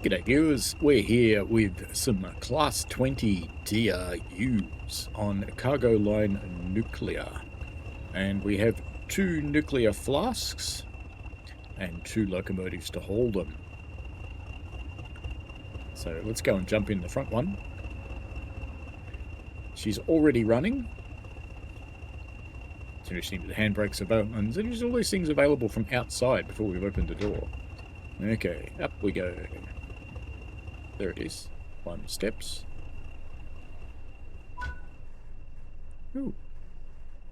G'day viewers, we're here with some Class 20 DRUs on Cargo Line Nuclear, and we have 2 nuclear flasks and 2 locomotives to hold them. So let's go and jump in the front one. She's already running. It's interesting that the handbrakes are available, and there's all these things available from outside before we've opened the door. Okay, up we go. There it is. Climb the steps. Ooh.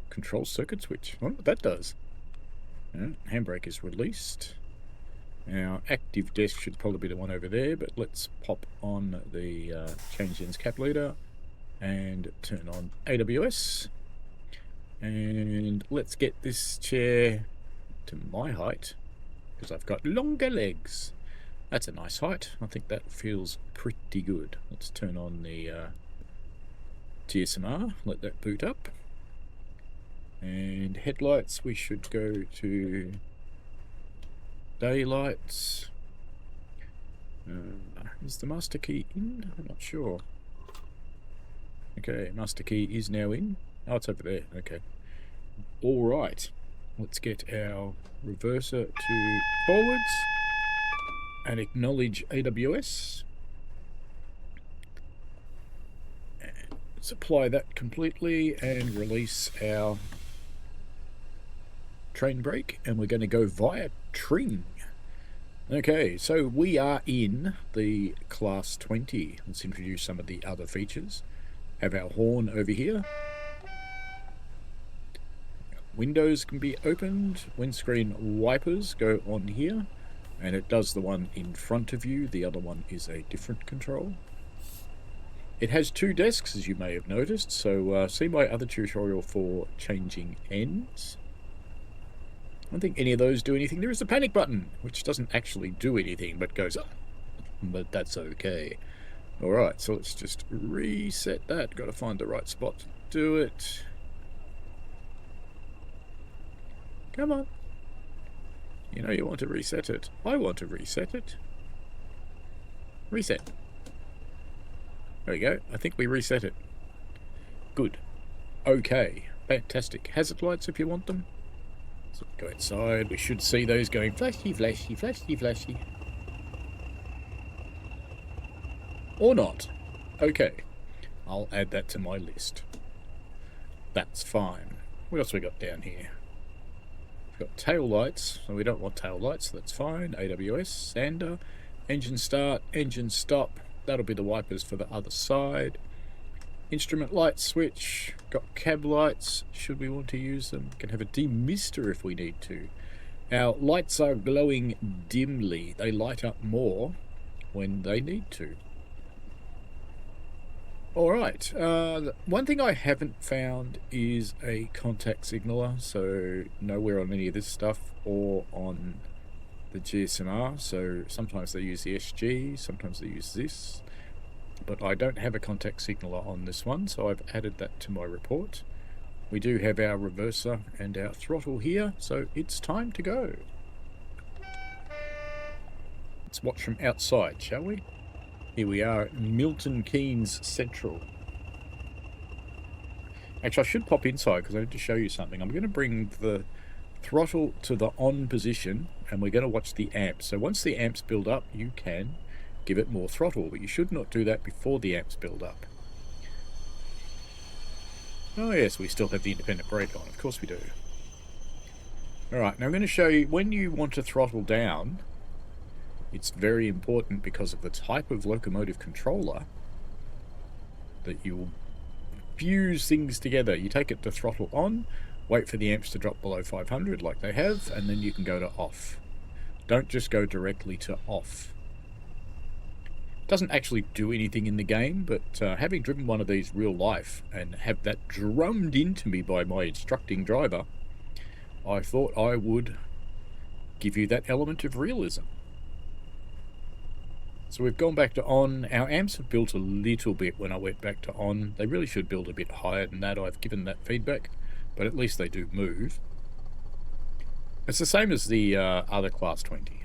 Control circuit switch. I wonder what that does. Handbrake is released. Our active desk should probably be the one over there, but let's pop on the change ends cap leader and turn on AWS. And let's get this chair to my height, because I've got longer legs. That's a nice height. I think that feels pretty good. Let's turn on the GSMR, let that boot up. And headlights, we should go to daylights. Is the master key in? I'm not sure. Okay, master key is now in. Oh, it's over there. Okay. All right. Let's get our reverser to forwards and acknowledge AWS. And let's apply that completely and release our train brake, and we're going to go via Tring. Okay, so we are in the Class 20. Let's introduce some of the other features. Have our horn over here. Windows can be opened. Windscreen wipers go on here. And it does the one in front of you. The other one is a different control. It has 2 desks, as you may have noticed. So see my other tutorial for changing ends. I don't think any of those do anything. There is the panic button, which doesn't actually do anything, but goes up. But that's okay. Alright, so let's just reset that. Got to find the right spot to do it. Come on. You know you want to reset it. I want to reset it. Reset. There we go. I think we reset it. Good. Okay. Fantastic. Hazard lights if you want them. So go inside. We should see those going flashy, flashy, flashy, flashy. Or not. Okay. I'll add that to my list. That's fine. What else we got down here? We've got tail lights, so we don't want tail lights, so that's fine. AWS, sander, engine start, engine stop. That'll be the wipers for the other side. Instrument light switch, got cab lights, should we want to use them. Can have a demister if we need to. Our lights are glowing dimly. They light up more when they need to. Alright, one thing I haven't found is a contact signaler, so nowhere on any of this stuff or on the GSMR. So sometimes they use the SG, sometimes they use this, but I don't have a contact signaler on this one, so I've added that to my report. We do have our reverser and our throttle here, so it's time to go. Let's watch from outside, shall we? Here we are at Milton Keynes Central. Actually, I should pop inside because I need to show you something. I'm going to bring the throttle to the on position and we're going to watch the amps. So once the amps build up, you can give it more throttle, but you should not do that before the amps build up. Oh yes, we still have the independent brake on. Of course we do. Alright, now I'm going to show you when you want to throttle down. It's very important because of the type of locomotive controller that you'll fuse things together. You take it to throttle on, wait for the amps to drop below 500 like they have, and then you can go to off. Don't just go directly to off. It doesn't actually do anything in the game, but having driven one of these real life and have that drummed into me by my instructing driver, I thought I would give you that element of realism. So we've gone back to on. Our amps have built a little bit when I went back to on. They really should build a bit higher than that. I've given that feedback. but at least they do move. It's the same as the other Class 20.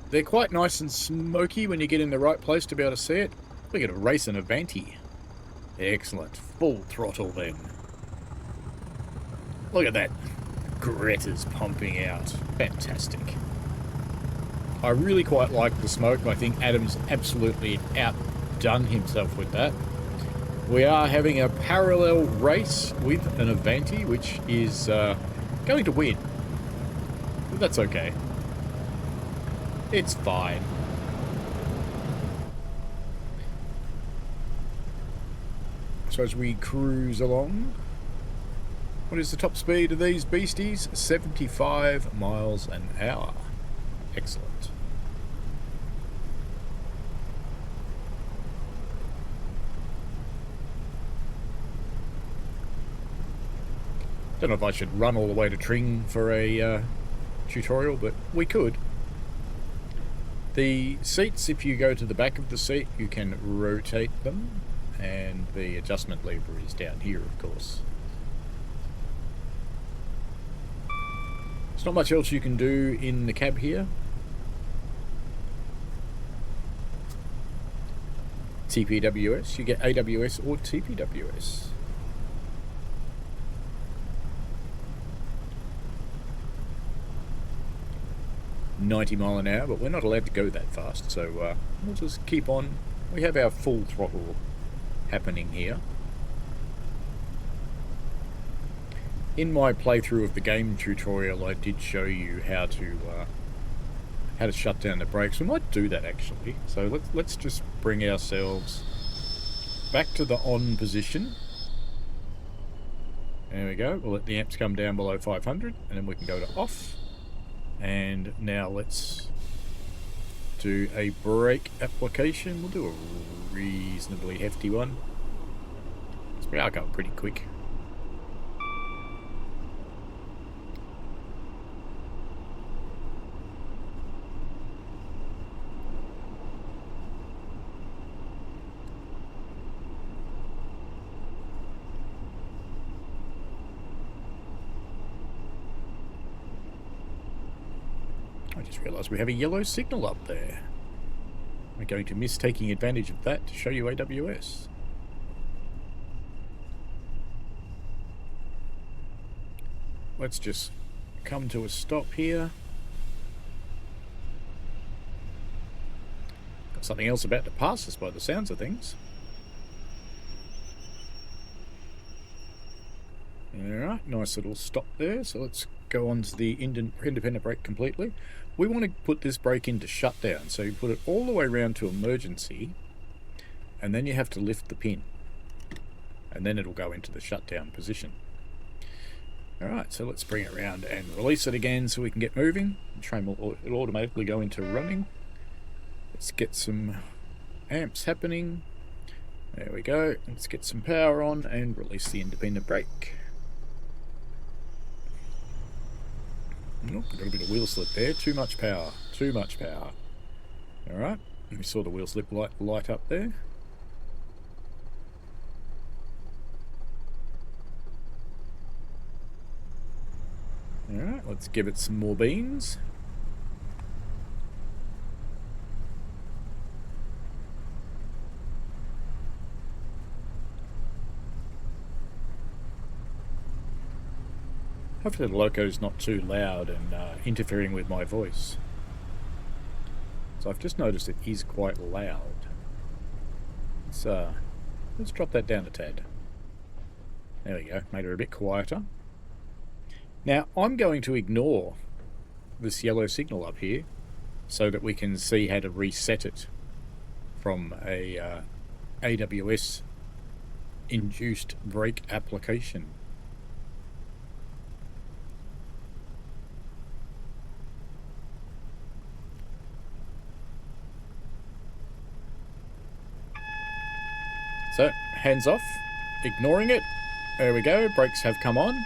They're quite nice and smoky when you get in the right place to be able to see it. We're going to race an Avanti. Excellent. Full throttle then. Look at that. Greta's pumping out. Fantastic. I really quite like the smoke. I think Adam's absolutely outdone himself with that. We are having a parallel race with an Avanti, which is going to win. But that's okay. It's fine. So as we cruise along, what is the top speed of these beasties? 75 miles an hour. Excellent. Don't know if I should run all the way to Tring for a tutorial, but we could. The seats, if you go to the back of the seat, you can rotate them, and the adjustment lever is down here, of course. There's not much else you can do in the cab here. TPWS, you get AWS or TPWS. .90 mph, but we're not allowed to go that fast, so we'll just keep on. We have our full throttle happening here. In my playthrough of the game tutorial, I did show you how to shut down the brakes. We might do that actually. So let's just bring ourselves back to the on position. There we go. We'll let the amps come down below 500, and then we can go to off. And now let's do a brake application. We'll do a reasonably hefty one. We are going pretty quick. I just realised we have a yellow signal up there. We're going to miss taking advantage of that to show you AWS. Let's just come to a stop here. Got something else about to pass us by the sounds of things. Alright, nice little stop there. So let's go on to the independent brake completely. We want to put this brake into shutdown. So you put it all the way around to emergency, and then you have to lift the pin. And then it'll go into the shutdown position. Alright, so let's bring it around and release it again so we can get moving. The train will it'll automatically go into running. Let's get some amps happening. There we go. Let's get some power on and release the independent brake. Oh, got a bit of wheel slip there. Too much power. Too much power. Alright, we saw the wheel slip light up there. Alright, let's give it some more beans. Hopefully the loco's not too loud and interfering with my voice. So I've just noticed it is quite loud. Let's drop that down a tad. There we go, made it a bit quieter. Now I'm going to ignore this yellow signal up here so that we can see how to reset it from a AWS induced brake application. So, hands off, ignoring it. There we go, brakes have come on.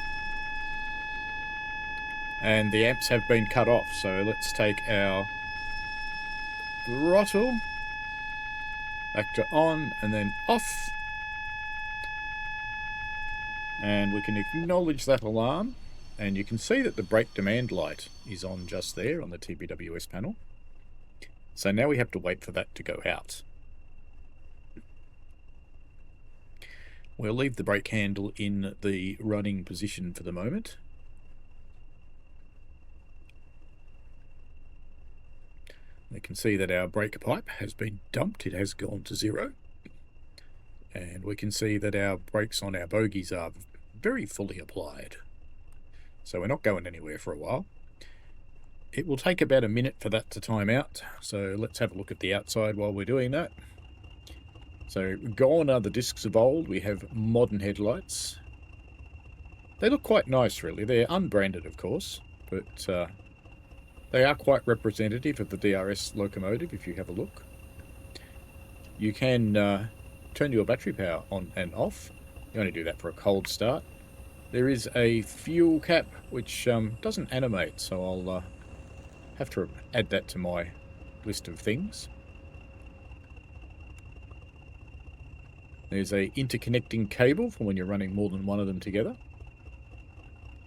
And the amps have been cut off, so let's take our throttle back to on and then off. And we can acknowledge that alarm, and you can see that the brake demand light is on just there on the TPWS panel. So now we have to wait for that to go out. We'll leave the brake handle in the running position for the moment. You can see that our brake pipe has been dumped. It has gone to 0. And we can see that our brakes on our bogies are very fully applied. So we're not going anywhere for a while. It will take about a minute for that to time out. So let's have a look at the outside while we're doing that. So gone are the discs of old. We have modern headlights. They look quite nice, really. They're unbranded, of course, but they are quite representative of the DRS locomotive if you have a look. You can turn your battery power on and off. You only do that for a cold start. There is a fuel cap which doesn't animate, so I'll have to add that to my list of things. There's a interconnecting cable for when you're running more than one of them together.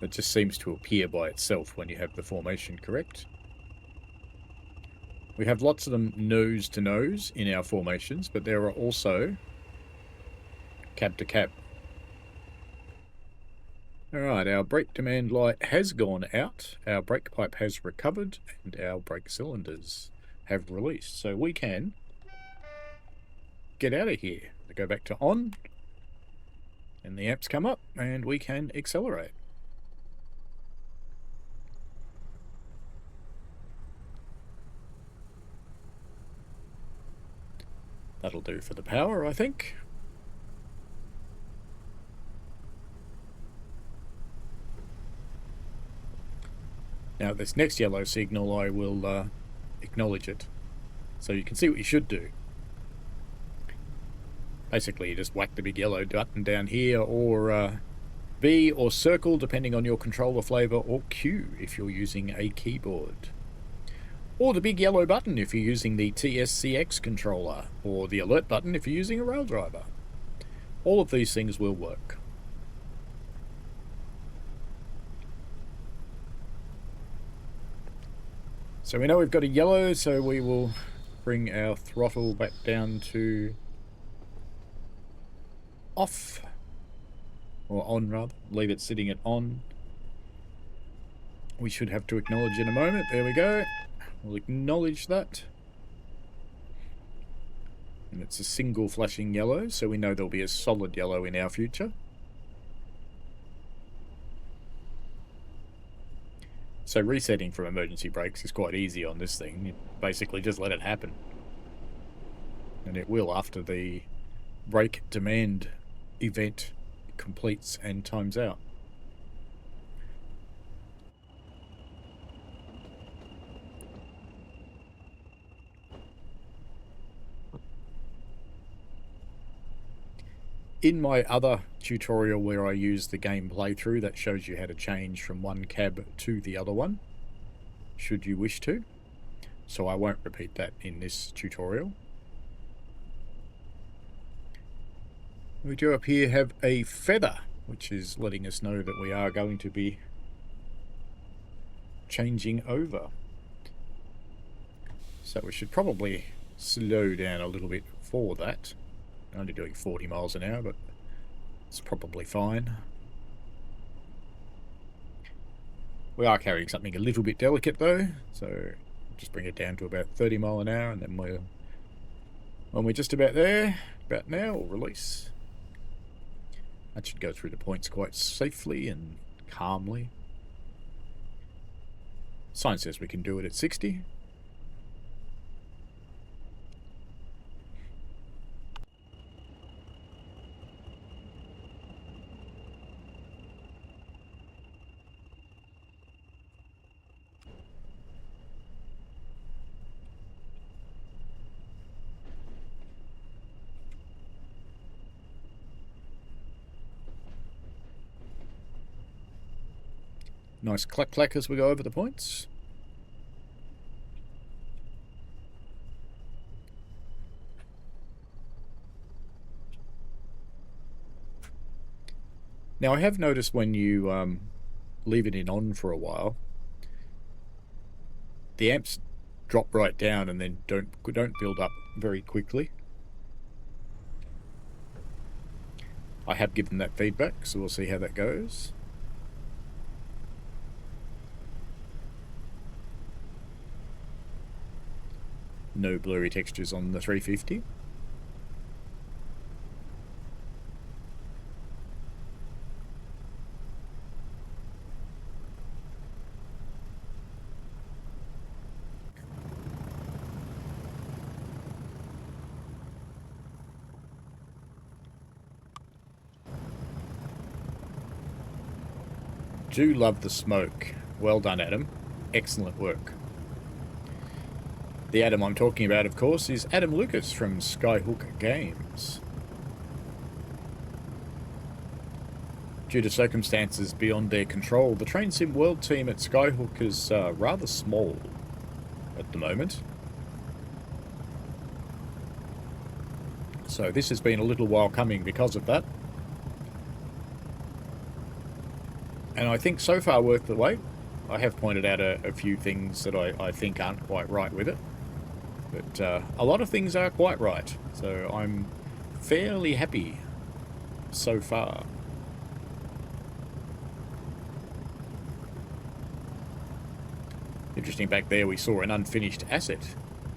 That just seems to appear by itself when you have the formation correct. We have lots of them nose to nose in our formations, but there are also cab to cab. Alright, our brake demand light has gone out, our brake pipe has recovered, and our brake cylinders have released. So we can get out of here. We go back to on, and the amps come up, and we can accelerate. That'll do for the power, I think. Now, this next yellow signal, I will acknowledge it. So you can see what you should do. Basically, you just whack the big yellow button down here, or B or circle, depending on your controller flavor, or Q if you're using a keyboard. Or the big yellow button if you're using the TSCX controller, or the alert button if you're using a rail driver. All of these things will work. So we know we've got a yellow, so we will bring our throttle back down to off, or on rather, leave it sitting at on. We should have to acknowledge in a moment. There we go. We'll acknowledge that. And it's a single flashing yellow, so we know there'll be a solid yellow in our future. So resetting from emergency brakes is quite easy on this thing. You basically just let it happen. And it will after the brake demand event completes and times out. In my other tutorial where I use the game playthrough, that shows you how to change from one cab to the other one, should you wish to. So I won't repeat that in this tutorial. We do up here have a feather, which is letting us know that we are going to be changing over. So we should probably slow down a little bit for that. I'm only doing 40 miles an hour, but it's probably fine. We are carrying something a little bit delicate though, so just bring it down to about 30 mile an hour, and then when we're just about there, about now, we'll release. That should go through the points quite safely and calmly. Sign says we can do it at 60. Nice clack clack as we go over the points. Now I have noticed when you leave it in on for a while, the amps drop right down and then don't build up very quickly. I have given that feedback, so we'll see how that goes. No blurry textures on the 350. Do love the smoke. Well done, Adam. Excellent work. The Adam I'm talking about, of course, is Adam Lucas from Skyhook Games. Due to circumstances beyond their control, the Train Sim World team at Skyhook is rather small at the moment. So this has been a little while coming because of that. And I think so far worth the wait. I have pointed out a few things that I think aren't quite right with it. But a lot of things are quite right. So I'm fairly happy so far. Interesting, back there we saw an unfinished asset,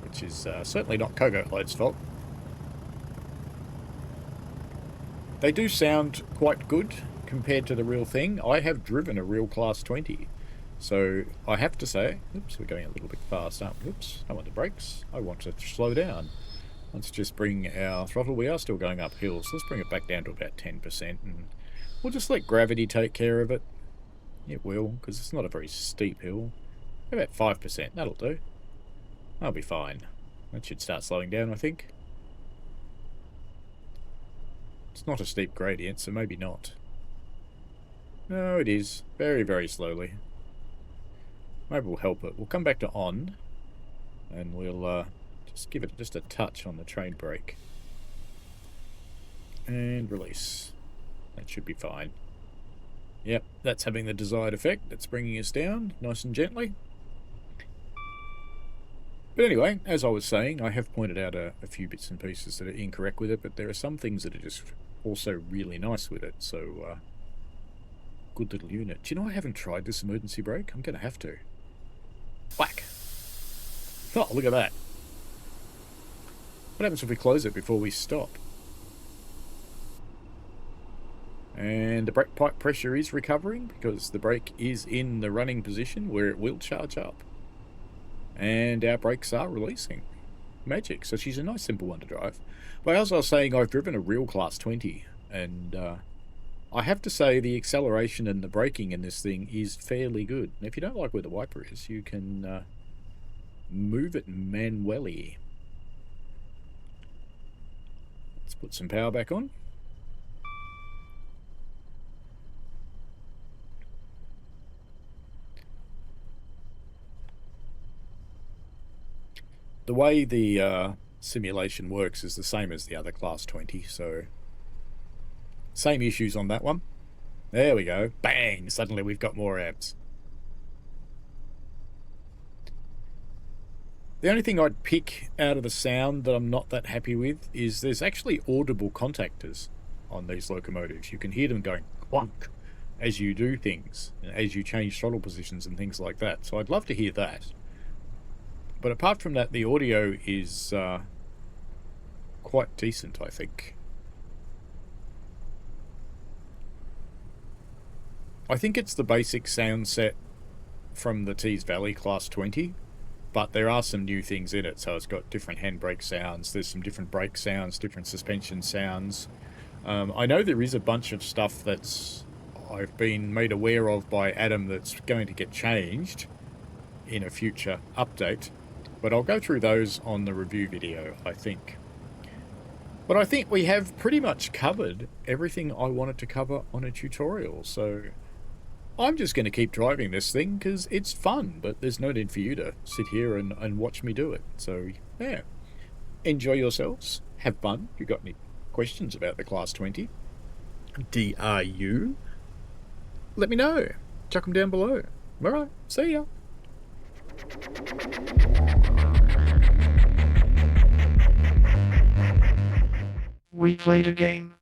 which is certainly not Kogotlight's fault. They do sound quite good compared to the real thing. I have driven a real Class 20, so I have to say, oops, we're going a little bit fast, aren't we? Oops, I want the brakes. I want to slow down. Let's just bring our throttle. We are still going uphill, so let's bring it back down to about 10%, and we'll just let gravity take care of it. It will, because it's not a very steep hill. About 5%, that'll do. That'll be fine. That should start slowing down, I think. It's not a steep gradient, so maybe not. No, it is. Very, very slowly. Maybe we'll help it. We'll come back to on, and we'll just give it just a touch on the train brake. And release. That should be fine. Yep, that's having the desired effect. That's bringing us down nice and gently. But anyway, as I was saying, I have pointed out a few bits and pieces that are incorrect with it, but there are some things that are just also really nice with it, so good little unit. Do you know I haven't tried this emergency brake? I'm going to have to. Whack! Oh, look at that. What happens if we close it before we stop? And the brake pipe pressure is recovering because the brake is in the running position where it will charge up. And our brakes are releasing. Magic. So she's a nice simple one to drive. But as I was saying, I've driven a real Class 20, and I have to say the acceleration and the braking in this thing is fairly good. And if you don't like where the wiper is, you can move it manually. Let's put some power back on. The way the simulation works is the same as the other Class 20, so same issues on that one. There we go. Bang! Suddenly we've got more amps. The only thing I'd pick out of the sound that I'm not that happy with is there's actually audible contactors on these locomotives. You can hear them going clunk as you do things, as you change throttle positions and things like that. So I'd love to hear that. But apart from that, the audio is quite decent, I think. I think it's the basic sound set from the Tees Valley Class 20, but there are some new things in it. So it's got different handbrake sounds, there's some different brake sounds, different suspension sounds. I know there is a bunch of stuff that's I've been made aware of by Adam that's going to get changed in a future update. But I'll go through those on the review video, I think. But I think we have pretty much covered everything I wanted to cover on a tutorial, so I'm just going to keep driving this thing because it's fun, but there's no need for you to sit here and watch me do it. So, yeah. Enjoy yourselves. Have fun. If you've got any questions about the Class 20, DRU, let me know. Chuck them down below. Alright, see ya. We played a game.